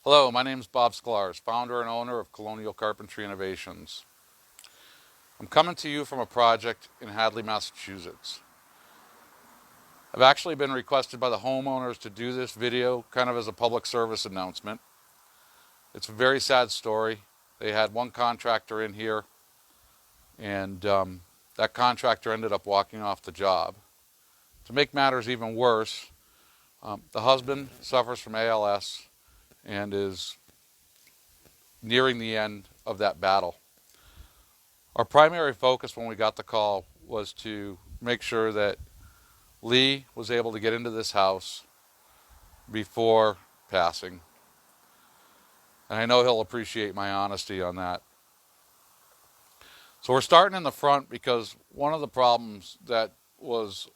Hello, my name is Bob Sklarz, founder and owner of Colonial Carpentry Innovations. I'm coming to you from a project in Hadley, Massachusetts. I've actually been requested by the homeowners to do this video kind of as a public service announcement. It's a very sad story. They had one contractor in here, and that contractor ended up walking off the job. To make matters even worse, the husband suffers from ALS and is nearing the end of that battle. Our primary focus when we got the call was to make sure that Lee was able to get into this house before passing. And I know he'll appreciate my honesty on that. So we're starting in the front because one of the problems that was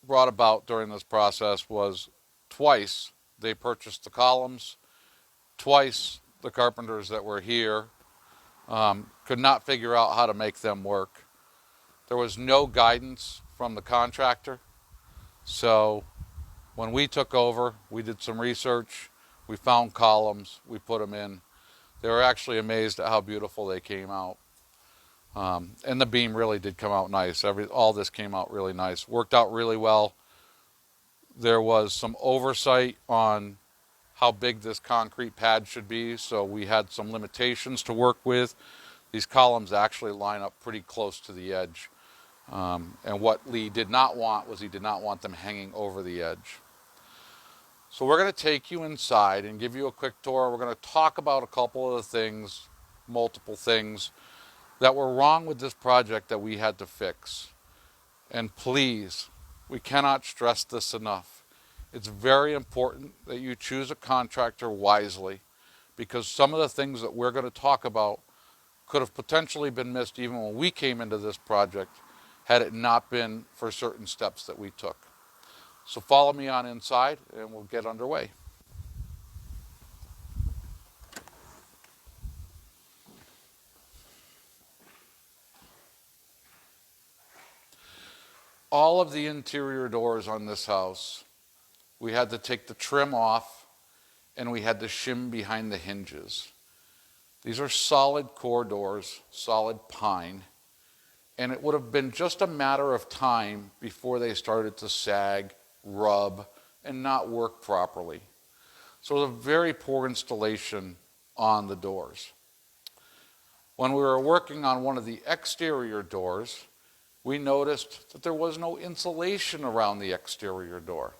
brought about during this process was twice they purchased the columns, twice the carpenters that were here could not figure out how to make them work. There was no guidance from the contractor. So when we took over, we did some research, we found columns, we put them in. They were actually amazed at how beautiful they came out. And the beam really did come out nice. All this came out really nice. Worked out really well. There was some oversight on how big this concrete pad should be, so we had some limitations to work with. These columns actually line up pretty close to the edge. And what Lee did not want was he did not want them hanging over the edge. So we're going to take you inside and give you a quick tour. We're going to talk about a couple of the things, multiple things, that were wrong with this project that we had to fix. And please, we cannot stress this enough. It's very important that you choose a contractor wisely, because some of the things that we're going to talk about could have potentially been missed even when we came into this project had it not been for certain steps that we took. So follow me on inside and we'll get underway. All of the interior doors on this house, we had to take the trim off and we had to shim behind the hinges. These are solid core doors, solid pine, and it would have been just a matter of time before they started to sag, rub, and not work properly. So it was a very poor installation on the doors. When we were working on one of the exterior doors, we noticed that there was no insulation around the exterior door.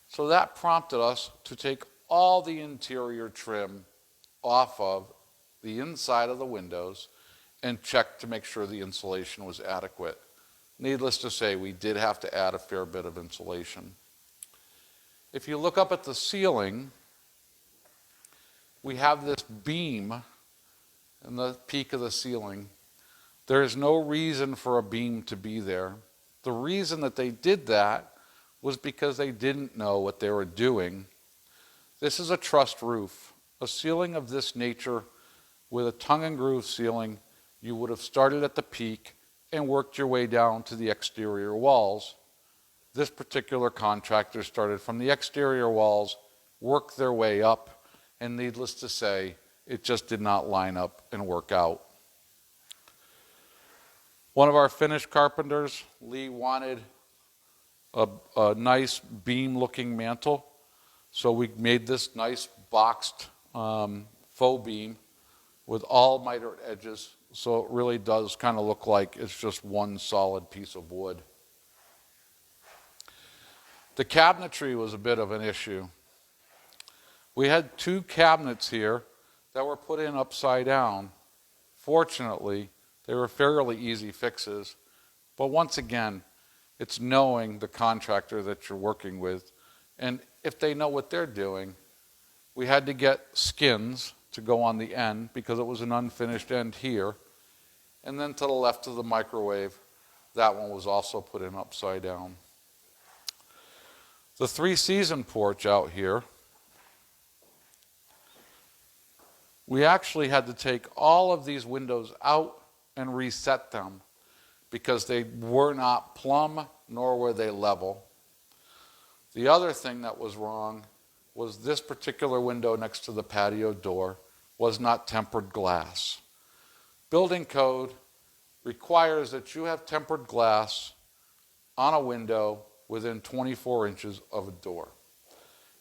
So that prompted us to take all the interior trim off of the inside of the windows and check to make sure the insulation was adequate. Needless to say, we did have to add a fair bit of insulation. If you look up at the ceiling, we have this beam in the peak of the ceiling. There is no reason for a beam to be there. The reason that they did that was because they didn't know what they were doing. This is a trussed roof. A ceiling of this nature with a tongue and groove ceiling, you would have started at the peak and worked your way down to the exterior walls. This particular contractor started from the exterior walls, worked their way up, and needless to say, it just did not line up and work out. One of our finished carpenters, Lee, wanted a nice beam-looking mantle, so we made this nice boxed faux beam with all mitered edges, so it really does kind of look like it's just one solid piece of wood. The cabinetry was a bit of an issue. We had two cabinets here that were put in upside down. Fortunately, they were fairly easy fixes, but once again, it's knowing the contractor that you're working with, and if they know what they're doing. We had to get skins to go on the end because it was an unfinished end here, and then to the left of the microwave, that one was also put in upside down. The three-season porch out here, we actually had to take all of these windows out and reset them because they were not plumb nor were they level. The other thing that was wrong was this particular window next to the patio door was not tempered glass. Building code requires that you have tempered glass on a window within 24 inches of a door.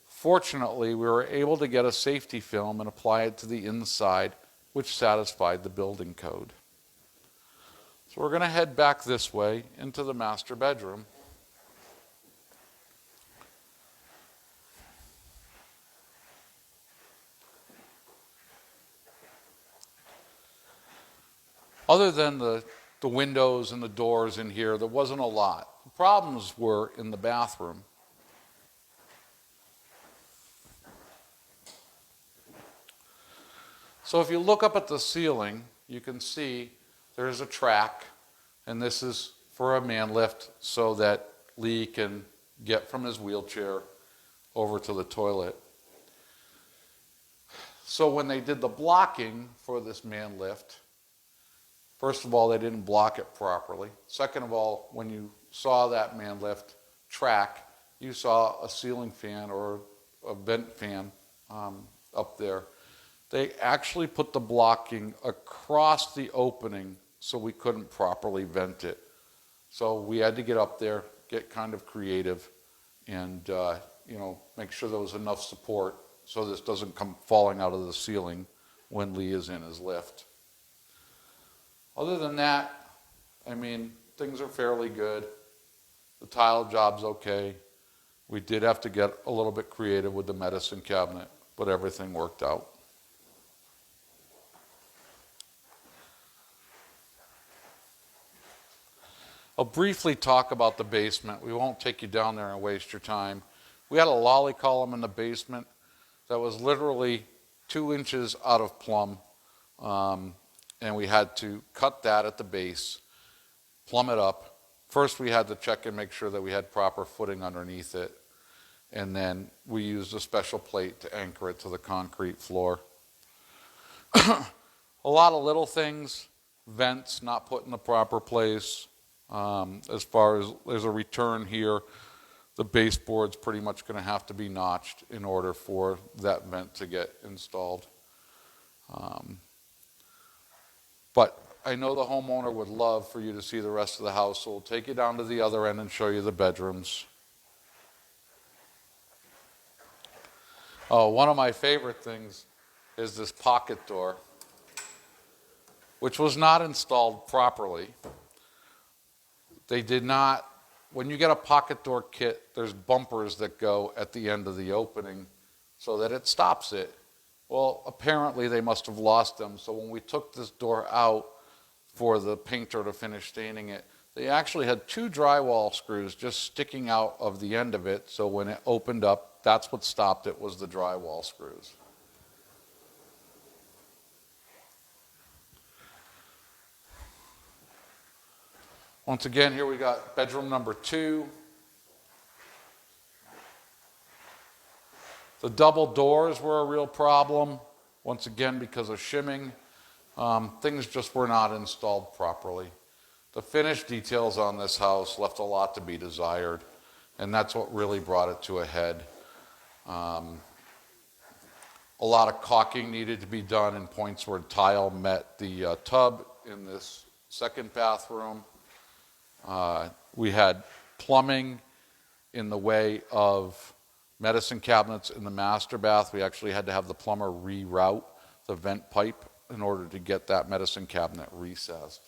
Fortunately, we were able to get a safety film and apply it to the inside, which satisfied the building code. So we're going to head back this way into the master bedroom. Other than the windows and the doors in here, there wasn't a lot. The problems were in the bathroom. So if you look up at the ceiling, you can see there's a track, and this is for a man lift so that Lee can get from his wheelchair over to the toilet. So when they did the blocking for this man lift, first of all, they didn't block it properly. Second of all, when you saw that man lift track, you saw a ceiling fan or a vent fan up there. They actually put the blocking across the opening so we couldn't properly vent it. So we had to get up there, get kind of creative, and make sure there was enough support so this doesn't come falling out of the ceiling when Lee is in his lift. Other than that, things are fairly good. The tile job's okay. We did have to get a little bit creative with the medicine cabinet, but everything worked out. I'll briefly talk about the basement. We won't take you down there and waste your time. We had a lolly column in the basement that was literally 2 inches out of plumb. And we had to cut that at the base, plumb it up. First we had to check and make sure that we had proper footing underneath it. And then we used a special plate to anchor it to the concrete floor. A lot of little things, vents not put in the proper place. As far as there's a return here, the baseboard's pretty much going to have to be notched in order for that vent to get installed. But I know the homeowner would love for you to see the rest of the house, so we'll take you down to the other end and show you the bedrooms. Oh, one of my favorite things is this pocket door, which was not installed properly. They did not, when you get a pocket door kit, there's bumpers that go at the end of the opening so that it stops it. Well, apparently they must have lost them, so when we took this door out for the painter to finish staining it, they actually had 2 drywall screws just sticking out of the end of it, so when it opened up, that's what stopped it, was the drywall screws. Once again, here we got bedroom number 2. The double doors were a real problem, once again because of shimming. Things just were not installed properly. The finish details on this house left a lot to be desired, and that's what really brought it to a head. A lot of caulking needed to be done in points where tile met the tub in this second bathroom. We had plumbing in the way of medicine cabinets in the master bath. We actually had to have the plumber reroute the vent pipe in order to get that medicine cabinet recessed.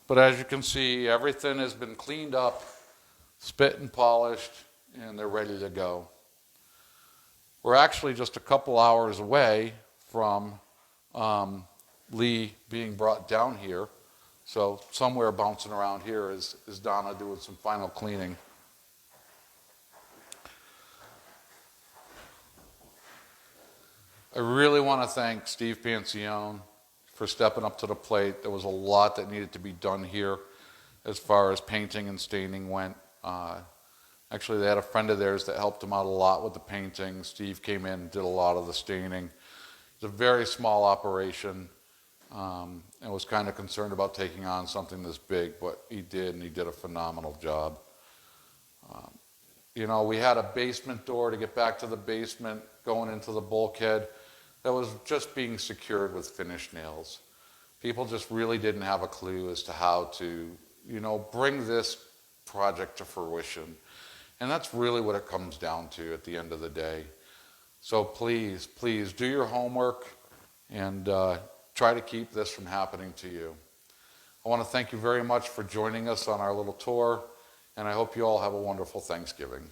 But as you can see, everything has been cleaned up, spit and polished, and they're ready to go. We're actually just a couple hours away from Lee being brought down here. So somewhere bouncing around here is Donna doing some final cleaning. I really want to thank Steve Pancione for stepping up to the plate. There was a lot that needed to be done here as far as painting and staining went. Actually, they had a friend of theirs that helped them out a lot with the painting. Steve came in and did a lot of the staining. It's a very small operation. And was kind of concerned about taking on something this big, but he did, and he did a phenomenal job. You know, we had a basement door to get back to the basement going into the bulkhead that was just being secured with finish nails. People just really didn't have a clue as to how to, you know, bring this project to fruition. And that's really what it comes down to at the end of the day. So please, please do your homework and try to keep this from happening to you. I want to thank you very much for joining us on our little tour, and I hope you all have a wonderful Thanksgiving.